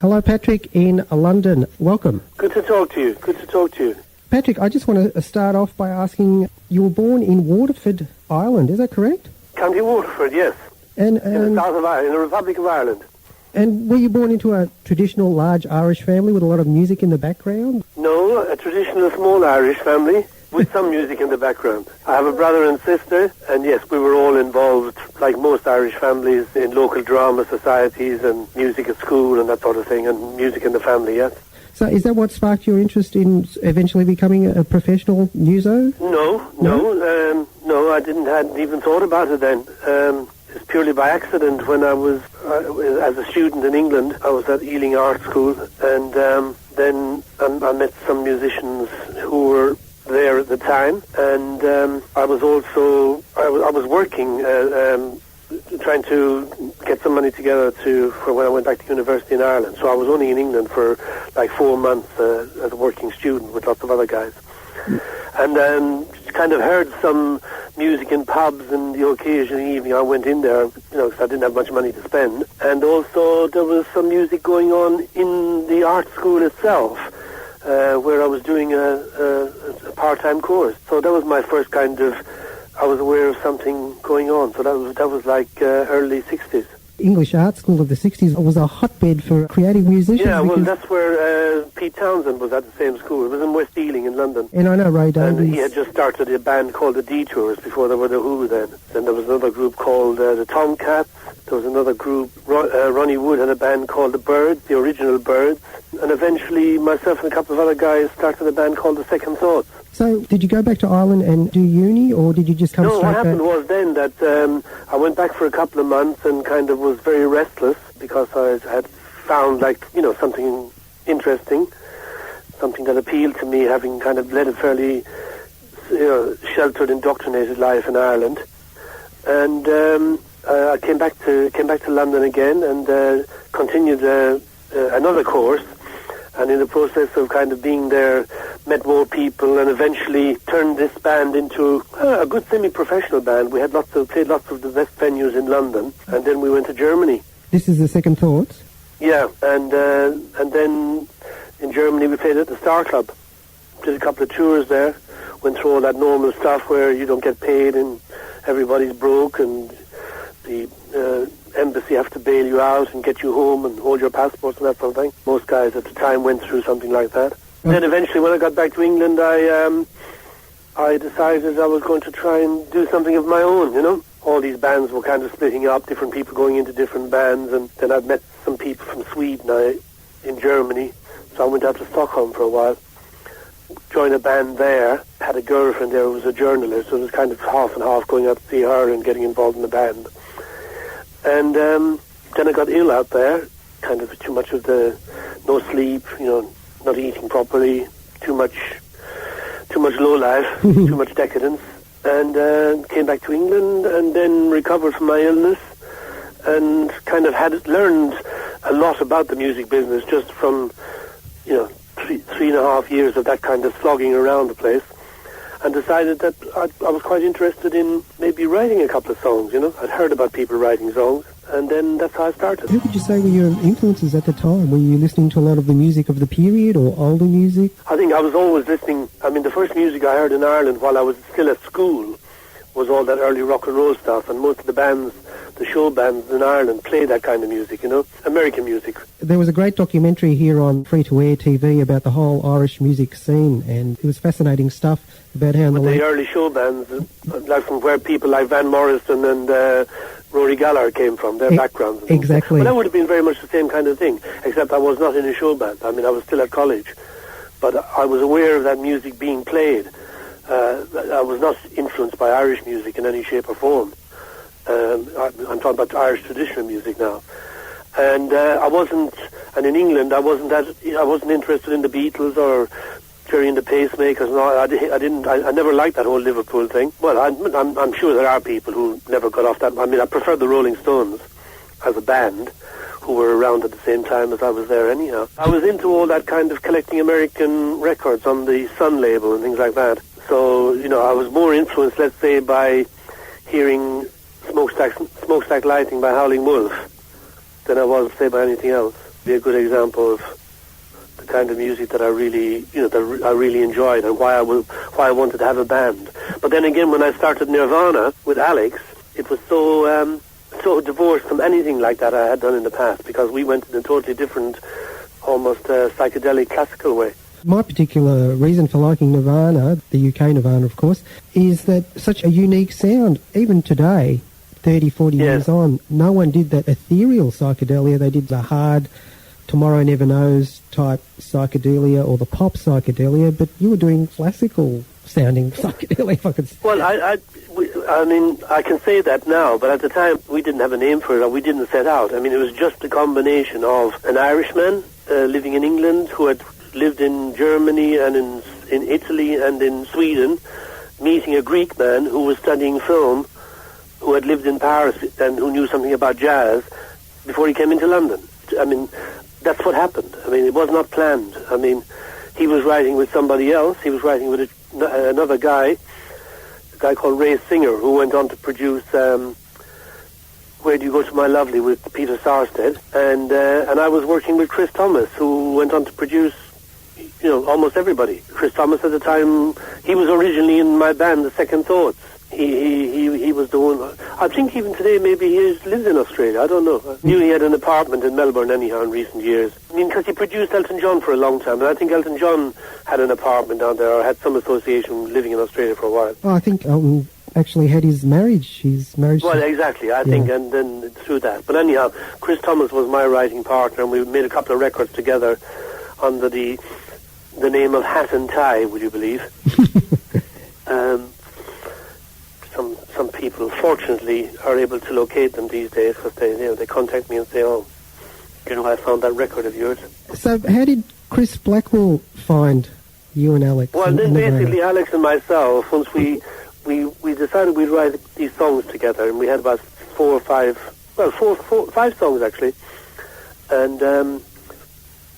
Hello, Patrick in London. Welcome. Good to talk to you. Patrick, I just want to start off by asking, you were born in Waterford, Ireland, is that correct? County Waterford, yes. In the south of Ireland, in the Republic of Ireland. And were you born into a traditional large Irish family with a lot of music in the background? No, a traditional small Irish family with some music in the background. I have a brother and sister, and yes, we were all involved, like most Irish families, in local drama societies and music at school and that sort of thing, and music in the family, yes. So is that what sparked your interest in eventually becoming a professional muso? No, I hadn't even thought about it then. It's purely by accident. When I was, as a student in England, I was at Ealing Art School, and then I met some musicians who were there at the time, and I was working, trying to get some money together for when I went back to university in Ireland. So I was only in England for like 4 months as a working student with lots of other guys. And kind of heard some music in pubs, and the occasional evening I went in there, because I didn't have much money to spend. And also there was some music going on in the art school itself, where I was doing a part-time course. So that was my first I was aware of something going on. So that was like early 60s. English art school of the 60s was a hotbed for creative musicians. Yeah, well, that's where Pete Townsend was at the same school. It was in West Ealing in London. And I know Ray Davies. And he had just started a band called the Detours before there were the Who then. Then there was another group called the Tomcats. There was another group, Ronnie Wood had a band called the Birds, the Original Birds. And eventually myself and a couple of other guys started a band called the Second Thoughts. So did you go back to Ireland and do uni, or did you just come straight back? No, what happened was then that I went back for a couple of months and kind of was very restless because I had found something interesting, something that appealed to me, having kind of led a fairly sheltered, indoctrinated life in Ireland. And I came back to London again and continued another course. And in the process of kind of being there, met more people, and eventually turned this band into a good semi-professional band. We had played lots of the best venues in London, and then we went to Germany. This is the Second Thoughts? Yeah, and then in Germany we played at the Star Club. Did a couple of tours there, went through all that normal stuff where you don't get paid and everybody's broke, and the embassy have to bail you out and get you home and hold your passports and that sort of thing. Most guys at the time went through something like that. Then eventually when I got back to England, I decided I was going to try and do something of my own, All these bands were kind of splitting up, different people going into different bands, and then I'd met some people from Sweden in Germany, so I went out to Stockholm for a while, joined a band there, had a girlfriend there who was a journalist, so it was kind of half and half, going out to see her and getting involved in the band. And then I got ill out there, kind of too much of no sleep, not eating properly, too much low life, too much decadence, and came back to England and then recovered from my illness and kind of had learned a lot about the music business just from, 3.5 years of that kind of slogging around the place, and decided that I was quite interested in maybe writing a couple of songs, I'd heard about people writing songs, and then that's how I started. Who would you say were your influences at the time? Were you listening to a lot of the music of the period or older music? I think I was always listening. I mean, the first music I heard in Ireland while I was still at school was all that early rock and roll stuff, and most of the bands, the show bands in Ireland, play that kind of music, American music. There was a great documentary here on free-to-air TV about the whole Irish music scene, and it was fascinating stuff about how... the early show bands, like from where people like Van Morrison and Rory Gallagher came from, their backgrounds. And exactly. But that would have been very much the same kind of thing, except I was not in a show band. I mean, I was still at college, but I was aware of that music being played. I was not influenced by Irish music in any shape or form. I'm talking about Irish traditional music now, and and in England I wasn't interested in the Beatles or Jerry and the Pacemakers. No, I never liked that whole Liverpool thing. Well, I'm sure there are people who never got off that. I mean, I prefer the Rolling Stones as a band, who were around at the same time as I was there anyhow. I was into all that kind of collecting American records on the Sun label and things like that. So, I was more influenced, let's say, by hearing Smokestack Lighting by Howling Wolf than I was, say, by anything else. be a good example of the kind of music that I really, that I really enjoyed, and why I wanted to have a band. But then again, when I started Nirvana with Alex, it was so divorced from anything like that I had done in the past, because we went in a totally different, almost psychedelic classical way. My particular reason for liking Nirvana, the UK Nirvana of course, is that such a unique sound. Even today, 30, 40 years on, no one did that ethereal psychedelia. They did the hard, Tomorrow Never Knows type psychedelia or the pop psychedelia, but you were doing classical sounding psychedelia, if I could say. Well, I mean, I can say that now, but at the time we didn't have a name for it, or we didn't set out. I mean, it was just a combination of an Irishman living in England who had lived in Germany and in Italy and in Sweden, meeting a Greek man who was studying film, who had lived in Paris and who knew something about jazz before he came into London. I mean, that's what happened. I mean, it was not planned. I mean, he was writing with somebody else. He was writing with another guy, a guy called Ray Singer, who went on to produce Where Do You Go to My Lovely with Peter Sarsted. And I was working with Chris Thomas, who went on to produce, almost everybody. Chris Thomas at the time, he was originally in my band, The Second Thoughts. He was the one. I think even today maybe he lives in Australia. I don't know. I knew he had an apartment in Melbourne anyhow in recent years. I mean, because he produced Elton John for a long time, and I think Elton John had an apartment down there or had some association living in Australia for a while. Oh, I think Elton actually had his marriage. Well, exactly. I think, and then through that. But anyhow, Chris Thomas was my writing partner, and we made a couple of records together under the name of Hat and Tie. Would you believe? Some people, fortunately, are able to locate them these days, because they contact me and say, "Oh, I found that record of yours." So, how did Chris Blackwell find you and Alex? Well, then basically, Alex and myself, once we decided we'd write these songs together, and we had about 5 songs actually, and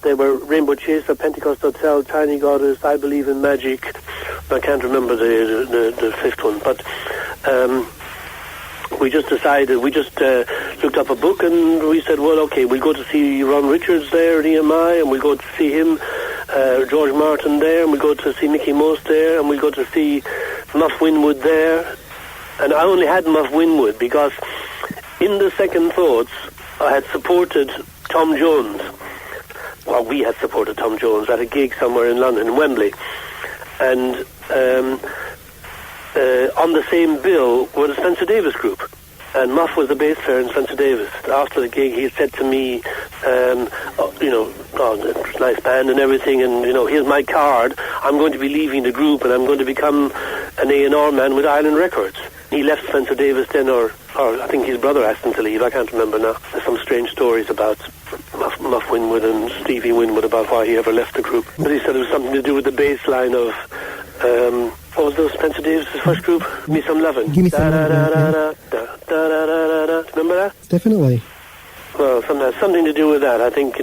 they were Rainbow Chaser, Pentecost Hotel, Tiny Goddess, I Believe in Magic. I can't remember the fifth one, but we just decided, looked up a book, and we said, well, okay, we'll go to see Ron Richards there at EMI, and we'll go to see him, George Martin there, and we'll go to see Mickey Most there, and we'll go to see Muff Winwood there. And I only had Muff Winwood because in The Second Thoughts I had supported Tom Jones. Well, we had supported Tom Jones at a gig somewhere in London, in Wembley. And on the same bill were the Spencer Davis Group. And Muff was the bass player in Spencer Davis. After the gig, he said to me, it's a nice band and everything, and, here's my card. I'm going to be leaving the group, and I'm going to become an A&R man with Island Records. He left Spencer Davis then, or I think his brother asked him to leave. I can't remember now. There's some strange stories about Muff Winwood and Stevie Winwood about why he ever left the group. But he said it was something to do with the bass line of, what was those Spencer Davis' first group? Give Me Some Lovin'. Give Me Some Lovin'. Remember that? Definitely. Well, something to do with that. I think,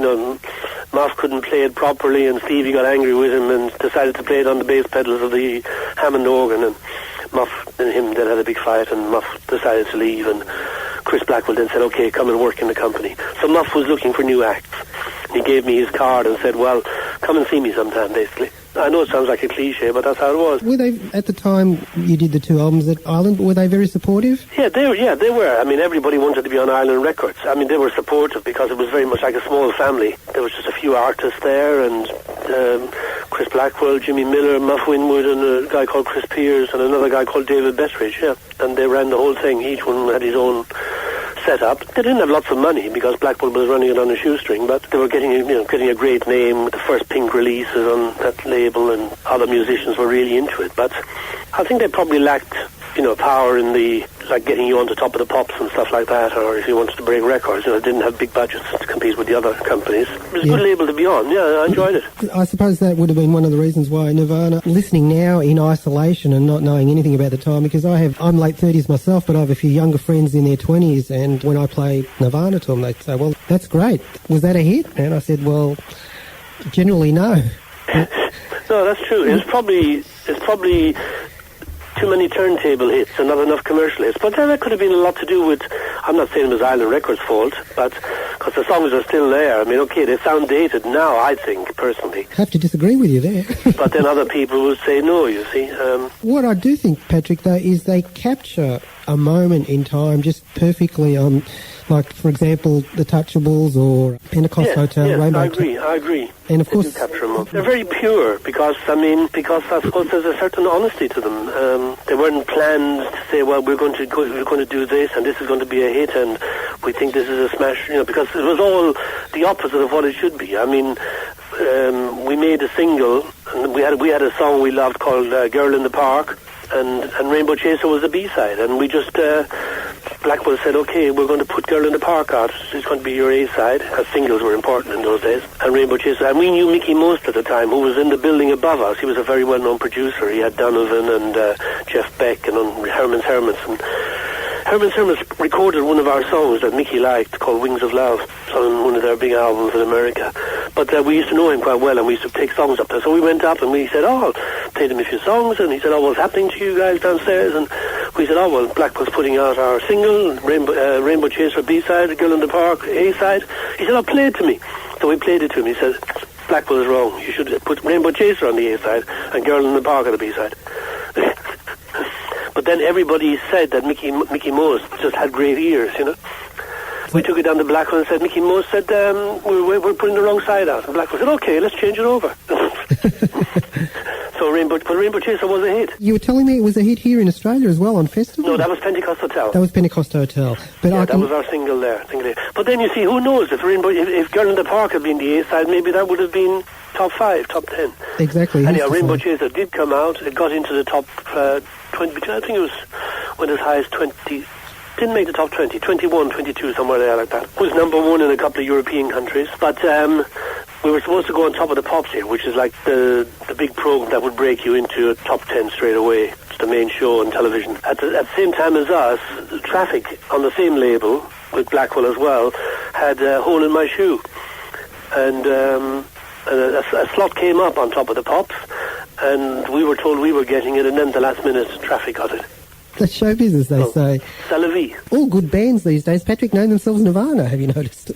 Muff couldn't play it properly, and Stevie got angry with him and decided to play it on the bass pedals of the Hammond organ, and Muff and him then had a big fight, and Muff decided to leave, and Chris Blackwell then said, okay, come and work in the company. So Muff was looking for new acts. He gave me his card and said, well, come and see me sometime, basically. I know it sounds like a cliche, but that's how it was. Were they, at the time you did the 2 albums at Island, were they very supportive? Yeah, they were. I mean, everybody wanted to be on Island Records. I mean, they were supportive because it was very much like a small family. There was just a few artists there, and Chris Blackwell, Jimmy Miller, Muff Winwood, and a guy called Chris Pierce, and another guy called David Bettridge, yeah. And they ran the whole thing. Each one had his own setup. They didn't have lots of money because Blackwell was running it on a shoestring, but they were getting a great name with the first Pink releases on that label, and other musicians were really into it. But I think they probably lacked, power in the, like, getting you on the top of the pops and stuff like that, or if you wanted to break records, they didn't have big budgets to compete with the other companies. It was a good label to be on. Yeah, I enjoyed it. I suppose that would have been one of the reasons why Nirvana, listening now in isolation and not knowing anything about the time, because I'm late 30s myself, but I have a few younger friends in their 20s, and when I play Nirvana to them, they say, well, that's great. Was that a hit? And I said, well, generally no. No, that's true. It's probably too many turntable hits and not enough commercial hits. But that could have been a lot to do with, I'm not saying it was Island Records' fault, but because the songs are still there. I mean, okay, they sound dated now, I think, personally. I have to disagree with you there. But then other people will say no, you see. What I do think, Patrick, though, is they capture a moment in time just perfectly on, like, for example, The Touchables or Pentecost Hotel, yes, Rainbow. I agree. And of course, they do capture them. They're very pure because I suppose there's a certain honesty to them. They weren't planned to say, well, we're going to do this, and this is going to be a hit, and we think this is a smash. Because it was all the opposite of what it should be. I mean, we made a single, and we had a song we loved called "Girl in the Park." And Rainbow Chaser was the B-side, and we just, Blackwell said, okay, we're going to put Girl in the Park out. It's going to be your A-side, because singles were important in those days. And Rainbow Chaser, and we knew Mickey Most at the time, who was in the building above us. He was a very well-known producer. He had Donovan and Jeff Beck and Herman's Hermits. And Herman's Hermits recorded one of our songs that Mickey liked called Wings of Love on one of their big albums in America. But we used to know him quite well, and we used to take songs up there. So we went up and we said, played him a few songs, and he said, what's happening to you guys downstairs? And we said, well, Blackwell's putting out our single, Rainbow Chaser B-side, Girl in the Park A-side. He said, play it to me. So we played it to him. He said, Blackwell is wrong. You should put Rainbow Chaser on the A-side and Girl in the Park on the B-side. But then everybody said that Mickey Most just had great ears, We took it down to Blackwell and said, Mickey Most said, we're putting the wrong side out. And Blackwell said, okay, let's change it over. So Rainbow Chaser was a hit. You were telling me it was a hit here in Australia as well on festival? No, that was Pentecost Hotel. That was Pentecost Hotel. But that was our single there. But then you see, who knows, if Girl in the Park had been the A-side, maybe that would have been top 5, top 10. Exactly. Anyhow, Rainbow Chaser did come out. It got into the top 20, I think it went as high as 20, didn't make the top 20, 21, 22, somewhere there like that. It was number 1 in a couple of European countries. But we were supposed to go on Top of the Pops here, which is like the big program that would break you into a top 10 straight away. It's the main show on television. At the same time as us, Traffic, on the same label, with Blackwell as well, had Hole in My Shoe. And a slot came up on Top of the Pops, and we were told we were getting it, and then the last minute Traffic got it. That's show business, they say. C'est la vie. All good bands these days, Patrick, name themselves Nirvana, have you noticed?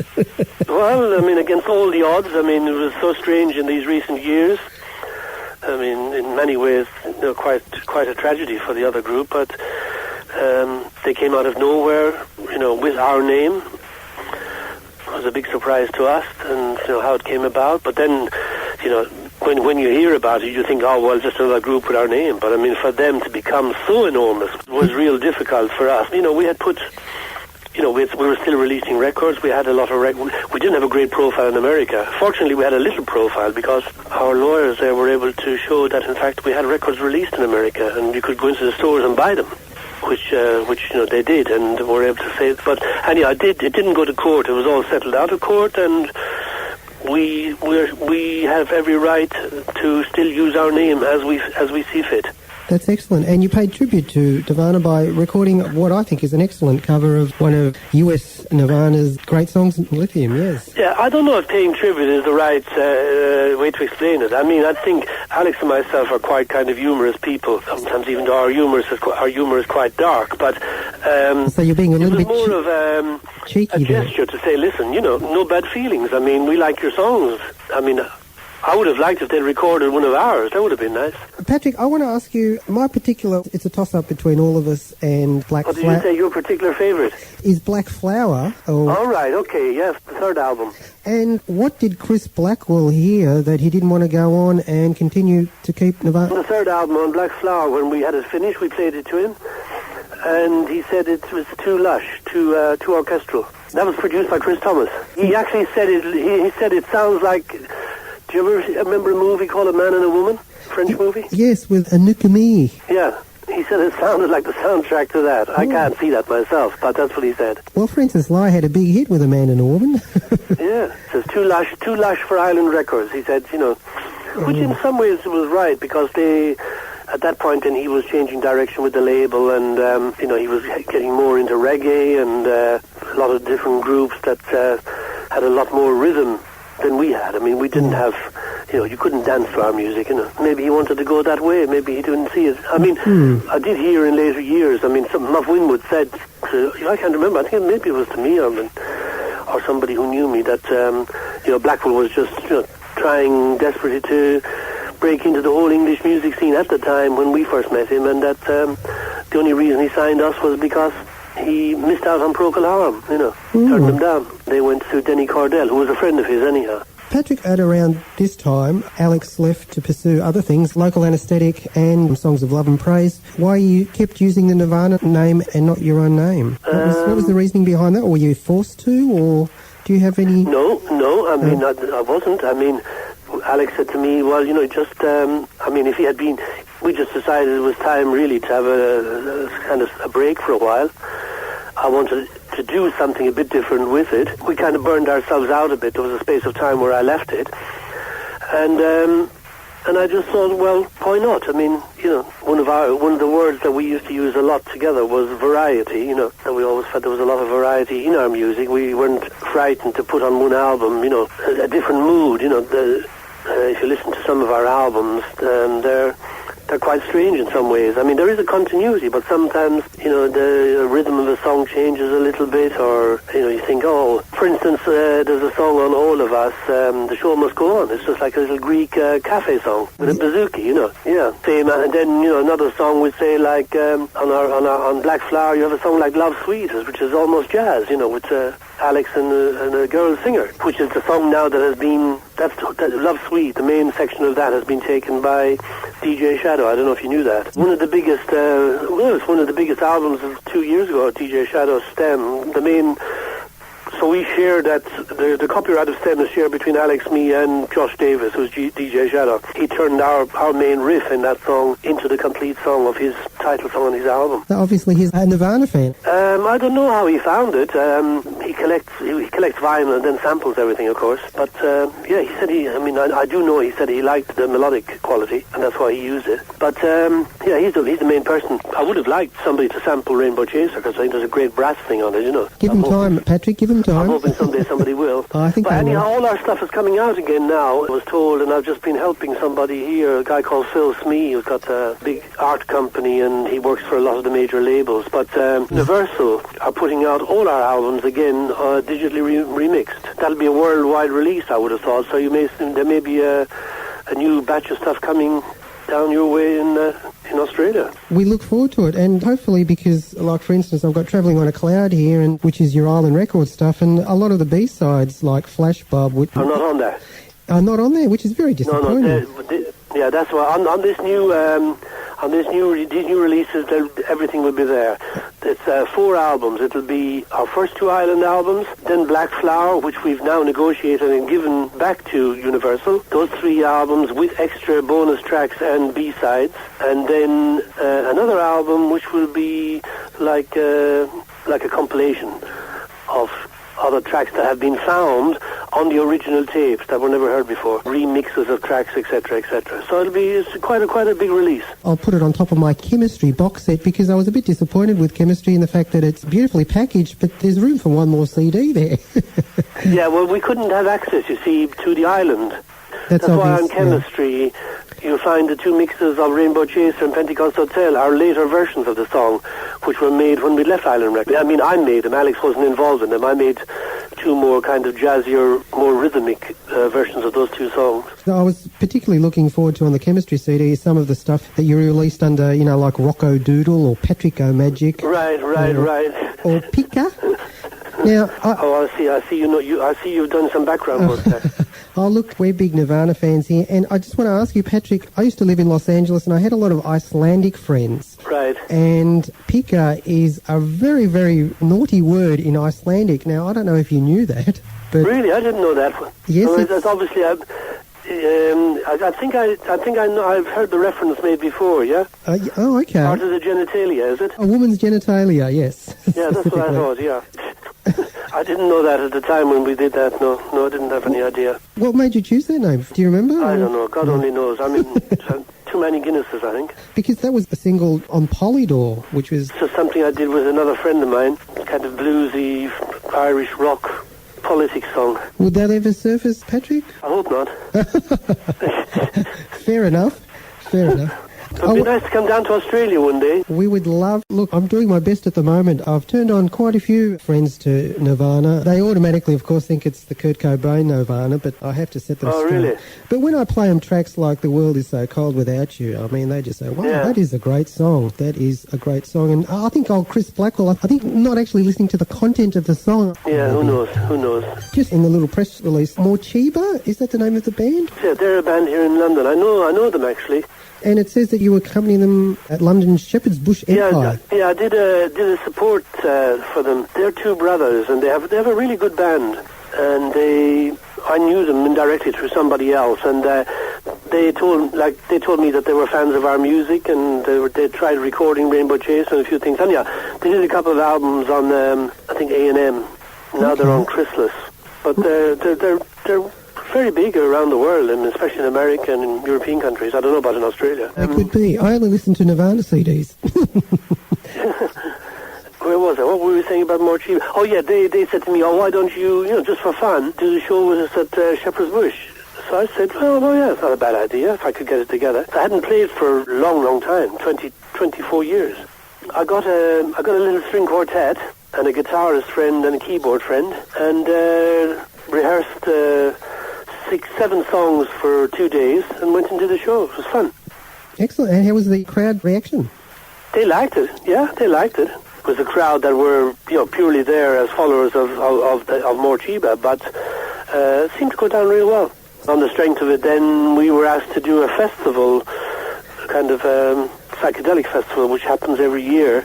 Well, I mean, against all the odds, I mean, it was so strange in these recent years. I mean, in many ways, quite a tragedy for the other group, but they came out of nowhere, with our name. It was a big surprise to us, and how it came about. But then, when you hear about it, you think, just another group with our name. But I mean, for them to become so enormous was real difficult for us. We had put, we were still releasing records. We had a lot of records. We didn't have a great profile in America. Fortunately, we had a little profile because our lawyers there were able to show that, in fact, we had records released in America, and you could go into the stores and buy them. Which they did, and were able to say. But anyhow, it didn't go to court. It was all settled out of court, and we have every right to still use our name as we see fit. That's excellent. And you paid tribute to Nirvana by recording what I think is an excellent cover of one of US Nirvana's great songs, Lithium, yes. Yeah, I don't know if paying tribute is the right way to explain it. I mean, I think Alex and myself are quite kind of humorous people. Sometimes even though our humour is quite dark. But so you're being a little bit more of cheeky a gesture to say, listen, no bad feelings. I mean, we like your songs. I mean, I would have liked if they'd recorded one of ours. That would have been nice. Patrick, I want to ask you, it's a toss-up between all of us and Black Flower. What did you say your particular favourite? Is Black Flower. All right, okay, yes, the third album. And what did Chris Blackwell hear that he didn't want to go on and continue to keep Nirvana? The third album on Black Flower, when we had it finished, we played it to him, and he said it was too lush, too orchestral. That was produced by Chris Thomas. He actually said it. He said it sounds like. Do you ever remember a movie called A Man and a Woman? French movie? Yes, with Anouk Aimée. Yeah. He said it sounded like the soundtrack to that. I can't see that myself, but that's what he said. Well, Francis Lai had a big hit with A Man and a Woman. Yeah. It says too lush for Island Records. He said, which in some ways was right, because at that point then he was changing direction with the label, and he was getting more into reggae and a lot of different groups that had a lot more rhythm than we had. I mean, we didn't have, you couldn't dance to our music, Maybe he wanted to go that way. Maybe he didn't see it. I mean, I did hear in later years, I mean, Muff Winwood said to, I can't remember, I think maybe it was to me, or or somebody who knew me that Blackpool was just trying desperately to break into the whole English music scene at the time when we first met him, and that the only reason he signed us was because he missed out on Procol Harum, turned them down. They went to Denny Cordell, who was a friend of his anyhow. Patrick, at around this time, Alex left to pursue other things, local anaesthetic and songs of love and praise. Why you kept using the Nirvana name and not your own name? What was the reasoning behind that? Or were you forced to, or do you have any... No, I wasn't. I mean, Alex said to me, well, if he had been... We just decided it was time really to have a kind of a break for a while. I wanted to do something a bit different with it. We kind of burned ourselves out a bit. There was a space of time where I left it. And I just thought, well, why not? I mean, one of the words that we used to use a lot together was variety, that we always felt there was a lot of variety in our music. We weren't frightened to put on one album, a different mood, if you listen to some of our albums, they're quite strange in some ways. I mean, there is a continuity, but sometimes, the rhythm of the song changes a little bit, or, you think, for instance, there's a song on All of Us, The Show Must Go On. It's just like a little Greek cafe song with a bouzouki, Yeah. Same, and then, another song would say, like, on Black Flower, you have a song like Love Sweet, which is almost jazz, with Alex and a girl singer, which is the song now that has been, that Love Sweet, the main section of that has been taken by DJ Shadow. I don't know if you knew that. One of the biggest, it's one of the biggest albums of 2 years ago, DJ Shadow's Stem. The main, so we share that, the copyright of Stem is shared between Alex, me, and Josh Davis, who's DJ Shadow. He turned our main riff in that song into the complete song of his title song on his album. So obviously he's a Nirvana fan. I don't know how he found it. He collects vinyl and then samples everything, of course. But he said I do know he said he liked the melodic quality, and that's why he used it. But he's the main person. I would have liked somebody to sample Rainbow Chaser, because I think there's a great brass thing on it, Give him time, Patrick, give him time. I'm hoping someday somebody will. I think but anyhow, all our stuff is coming out again now, I was told, and I've just been helping somebody here, a guy called Phil Smee, who's got a big art company, and he works for a lot of the major labels. But Universal are putting out all our albums again, digitally remixed. That'll be a worldwide release, I would have thought, so there may be a new batch of stuff coming down your way in Australia. We look forward to it, and hopefully, because, like, for instance, I've got Travelling on a Cloud here, which is your Island Records stuff, and a lot of the B-sides, like Flashbulb... are not on there. Are not on there, which is very disappointing. No, that's why on these new releases, everything will be there. It's 4 albums. It'll be our first 2 Island albums, then Black Flower, which we've now negotiated and given back to Universal. Those 3 albums with extra bonus tracks and B-sides, and then another album which will be like a compilation of other tracks that have been found on the original tapes that were never heard before, remixes of tracks, etc., etc. So it's quite a big release. I'll put it on top of my Chemistry box set, because I was a bit disappointed with Chemistry in the fact that it's beautifully packaged, but there's room for one more CD there. Yeah, well, we couldn't have access, you see, to the island. That's why on Chemistry, you'll find the 2 mixes of Rainbow Chaser and Pentecost Hotel are later versions of the song, which were made when we left Island Records. I mean, I made them. Alex wasn't involved in them. I made 2 more kind of jazzier, more rhythmic versions of those 2 songs. So I was particularly looking forward to, on the Chemistry CD, some of the stuff that you released under, like Rocco Doodle or Patrick O'Magic. Right. Or Pika. Now, I see you've done some background work there. Oh, look, we're big Nirvana fans here, and I just want to ask you, Patrick, I used to live in Los Angeles, and I had a lot of Icelandic friends. Right. And pika is a very, very naughty word in Icelandic. Now, I don't know if you knew that. But really? I didn't know that. Yes. Well, it's obviously... I think I know. I've heard the reference made before. Yeah. Oh, okay. Part of the genitalia, is it? A woman's genitalia, yes. Yeah, that's what I thought. Yeah. I didn't know that at the time when we did that. No, I didn't have any idea. What made you choose that name? Do you remember? I don't know. God only knows. I mean, too many Guinnesses, I think. Because that was a single on Polydor, which was... So something I did with another friend of mine, kind of bluesy Irish rock politics song. Would that ever surface, Patrick? I hope not. Fair enough. It'd be nice to come down to Australia one day. We would love... Look, I'm doing my best at the moment. I've turned on quite a few friends to Nirvana. They automatically, of course, think it's the Kurt Cobain Nirvana, but I have to set them straight. Really? But when I play them tracks like The World Is So Cold Without You, I mean, they just say, wow, that is a great song. That is a great song. And I think old Chris Blackwell, I think not actually listening to the content of the song. Yeah, who knows? Just in the little press release, Morcheeba, is that the name of the band? Yeah, they're a band here in London. I know them actually. And it says that you accompany them at London's Shepherd's Bush Empire. Yeah, I did a support for them. They're two brothers, and they have a really good band. And I knew them indirectly through somebody else, and they told me that they were fans of our music, and they tried recording Rainbow Chase and a few things. And they did a couple of albums on I think A&M. Now they're on Chrysalis, but they're very big around the world, and especially in America and in European countries. I don't know about in Australia. It could be. I only listen to Nirvana CDs. Where was I? What were we saying about Morcheeba? Oh yeah, they said to me, why don't you, just for fun, do the show with us at Shepherd's Bush? So I said, well, yeah, it's not a bad idea if I could get it together. I hadn't played for a long time, 24 years. I got a little string quartet and a guitarist friend and a keyboard friend, and rehearsed 6-7 songs for 2 days and went into the show. It was fun. Excellent. And how was the crowd reaction? They liked it. Yeah, they liked it. It was a crowd that were, purely there as followers of Morcheeba, but it seemed to go down real well. On the strength of it, then we were asked to do a festival, kind of psychedelic festival, which happens every year.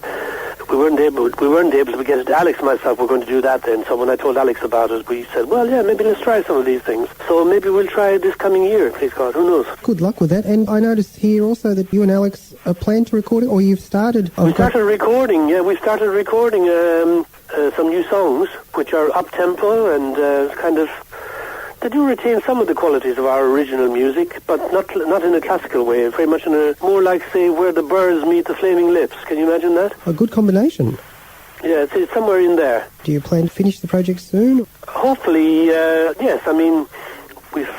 We weren't able to get it. Alex and myself were going to do that then. So when I told Alex about it, we said, well, yeah, maybe let's try some of these things. So maybe we'll try this coming year, please God. Who knows? Good luck with that. And I noticed here also that you and Alex plan to record it, or you've started. We started recording. Yeah, we started recording some new songs, which are up-tempo and kind of... They do retain some of the qualities of our original music, but not in a classical way, very much in a more like, say, Where the Birds Meet the Flaming Lips. Can you imagine that? A good combination. Yeah, it's somewhere in there. Do you plan to finish the project soon? Hopefully, yes. I mean, we've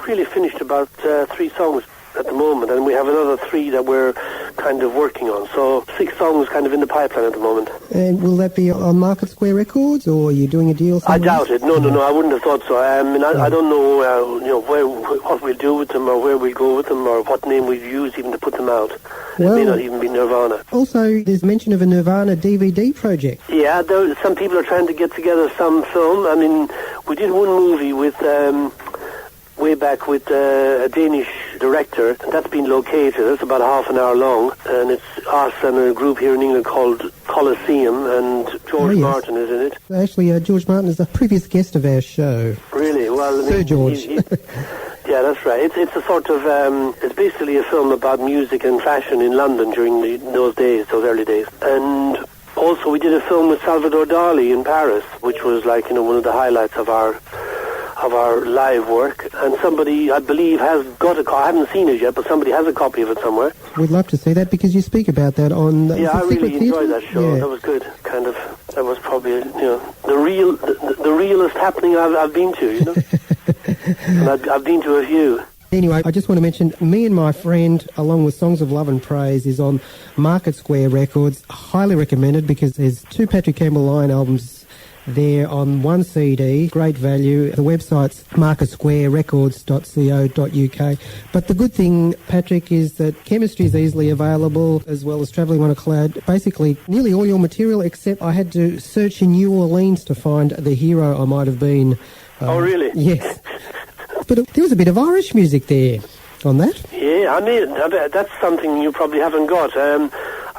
really finished about 3 songs at the moment, and we have another 3 that we're kind of working on. So 6 songs kind of in the pipeline at the moment. And will that be on Market Square Records, or are you doing a deal somewhere? I doubt it. No, I wouldn't have thought so. I mean, I don't know, what we'll do with them, or where we'll go with them, or what name we'll use even to put them out. Well, it may not even be Nirvana. Also, there's mention of a Nirvana DVD project. Yeah, some people are trying to get together some film. I mean, we did one movie with... way back with a Danish director, and that's been located. It's about half an hour long, and it's us and a group here in England called Colosseum, and George Martin is in it. Actually, George Martin is a previous guest of our show. Really? Well, Sir George. Yeah, that's right. It's a sort of, it's basically a film about music and fashion in London during those early days. And also we did a film with Salvador Dali in Paris, which was like, one of the highlights of our live work, and somebody, I believe, has got a copy. I haven't seen it yet, but somebody has a copy of it somewhere. We'd love to see that, because you speak about that on... Yeah, I really enjoyed that show. Yeah. That was good. Kind of, that was probably, the realest happening I've been to, And I've been to a few. Anyway, I just want to mention, Me and My Friend, along with Songs of Love and Praise, is on Market Square Records. Highly recommended, because there's 2 Patrick Campbell-Lyons albums there on 1 CD, great value. The website's marketsquarerecords.co.uk. But the good thing, Patrick, is that chemistry is easily available, as well as travelling on a cloud. Basically, nearly all your material, except I had to search in New Orleans to find the hero I might have been. Oh, really? Yes. But there was a bit of Irish music there on that. Yeah, I mean, that's something you probably haven't got.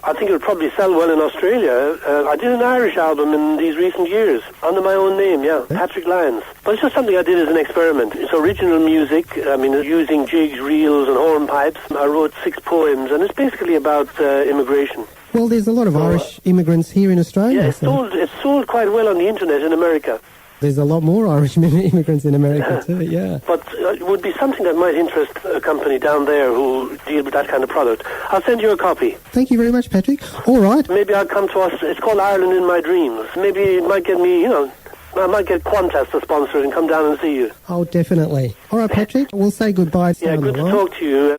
I think it would probably sell well in Australia. I did an Irish album in these recent years, under my own name, Patrick Lyons. But it's just something I did as an experiment. It's original music, using jigs, reels and hornpipes. I wrote 6 poems, and it's basically about immigration. Well, there's a lot of Irish immigrants here in Australia. Yeah, it's sold quite well on the internet in America. There's a lot more Irish immigrants in America too, yeah. But it would be something that might interest a company down there who deal with that kind of product. I'll send you a copy. Thank you very much, Patrick. All right. Maybe I'll come to us. It's called Ireland in My Dreams. Maybe it might get me, I might get Qantas to sponsor it and come down and see you. Oh, definitely. All right, Patrick, we'll say goodbye. Yeah, good to talk to you.